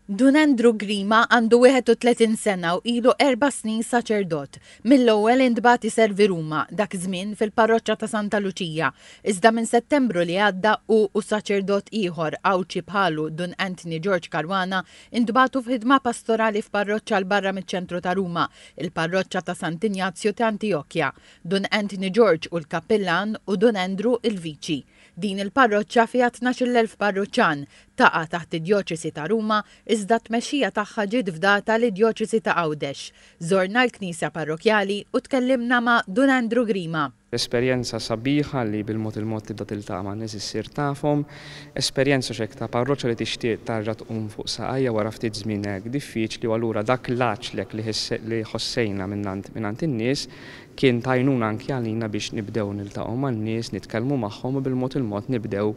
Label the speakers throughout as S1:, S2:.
S1: Dunendru Grima għandu 31 sena u ilu 4 snin saċerdot. Mill-ewwel intbagħat iservi Ruma dak żmien fil-parroċċa ta' Santa Luċija. Iżda minn Settembru li għadda u saċerdot ieħor Awċi bħalu Dun Anthony George Caruana intbagħtu f'ħidma pastorali f'parroċċa l barra miċ-ċentru ta' Ruma, il-parroċċa ta' Sant'Ignazio ta' Antiochia. Dun Anthony George u l-kappillan u Dunendru il-viċi. Din il-parroċċa fiha 12,000 parroċċan taqa' taħt id-Djoċesi ta' Ruma iżda t-tmexxija tagħha ġiet fdata lid-Djoċesi ta' Għawdex. Żorna l-Knisja Parrokjali u tkellimna ma' Dunendru Grima.
S2: Esperjenza sabiħa li bil-mod tibda tiltaqa' ma' nies issir tafhom, esperjenza xek ta' parroċċa li tixtieq tarġa' tqum fuq saqajja wara ftit żmien hekk diffiċli u allura dak l-għaġlek li ħossejna minnant in-nies kien tajnuna anke għalina biex nibdew niltaqgħu man-nies, nitkellmu magħhom u bil-mod nibdew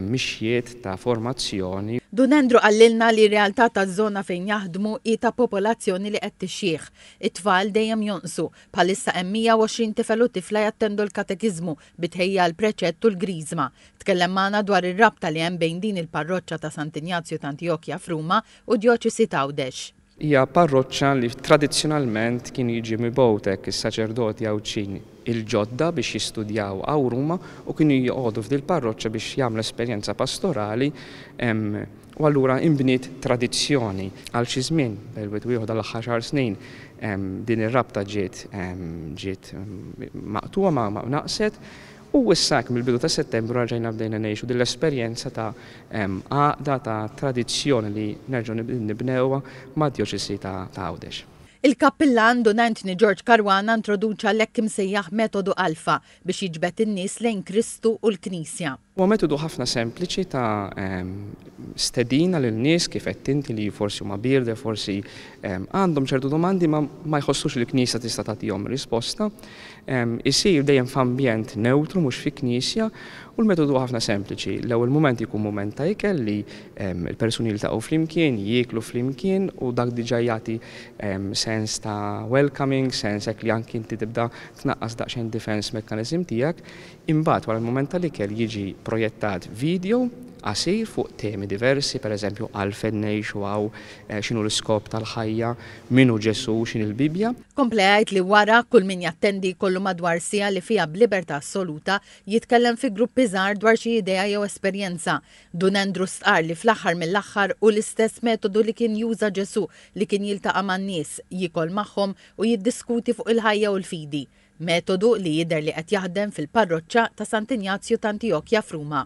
S2: mixjiet ta' formazzjoni.
S1: Dunendru għallilna li realtà taż-żona fejn jaħdmu hi ta' popolazzjoni li qed tixjieħ. It-tfal dejjem jonqsu, bħalissa hemm 120 tifel u tifla jattendu l-katekiżmu bitħejja l-preċett u l-griżma. Tkellem magħna dwar ir-rabta li hemm bejn din il-parroċċa ta' Sant'Ignazio ta' Antiochia f'Ruma u Djoċesi ta' Għawdex.
S2: Hija parroċċa li tradizzjonalment kien jiġi mibgħutek is-saċerdoti Awċini il-ġodda biex jistudjaw għaw Ruma u kienu joqogħdu f'dil parroċċa biex jagħmlu esperjenza pastorali u allura inbniet tradizzjoni għal xi żmien wieħed għall-aħħar xahar snin din ir-rabta ġiet maqtuha ma naqset. U wissak mill-bidu ta' Settembru raġajna bdejna ngħixu din l-esperjenza ta' għaqda ta' tradizzjoni li nerġgħu nibnewha ma' Djoċesi ta' Għawdex.
S1: Il-kappillan Dun Anthony George Caruana introduċa l-hekk imsejjaħ metodu Alfa biex jiġbed in-nies lejn Kristu u l-Knisja.
S2: Huwa metodu ħafna sempliċi ta' stedina lil nies kif qed inti li forsi huma birde, forsi għandhom ċertu domandi ma jħossux li l-Knisja tista' tagħtihom risposta. Isir dejjem f'ambjent neutru mhux fi knisja u l-metodu ħafna sempliċi. L-ewwel mument ikun mument ta' ikel li l-persuni jiltaqgħu flimkien, jieklu flimkien u dak diġà jagħti sens ta' welcoming, sens hekk li anki inti tibda tnaqqas daqsxejn defense mechanism tiegħek. Imbagħad wara l-mument tal-ikel jiġi projettat video qasir fuq temi diversi, pereżempju għalfejn ngħixu għaw x'inhu l-iskop tal-ħajja, minhu Ġesu, x'in il-Bibja.
S1: Komplejt li wara kull min jattendi kollu madwar sija li fiha b'libertà assoluta jitkellem fi gruppi żgħar dwar xi idea jew esperjenza. Dunendru stqar li fl-aħħar mill-aħħar u l-istess metodu li kien juża Ġesu li kien jiltaqa' man-nies, jikol magħhom u jiddiskuti fuq il-ħajja u l-fidi. Metodu li jidher li qed jaħdem fil-parroċċa ta' Sant'Ignazio ta' Antiochia f'Ruma.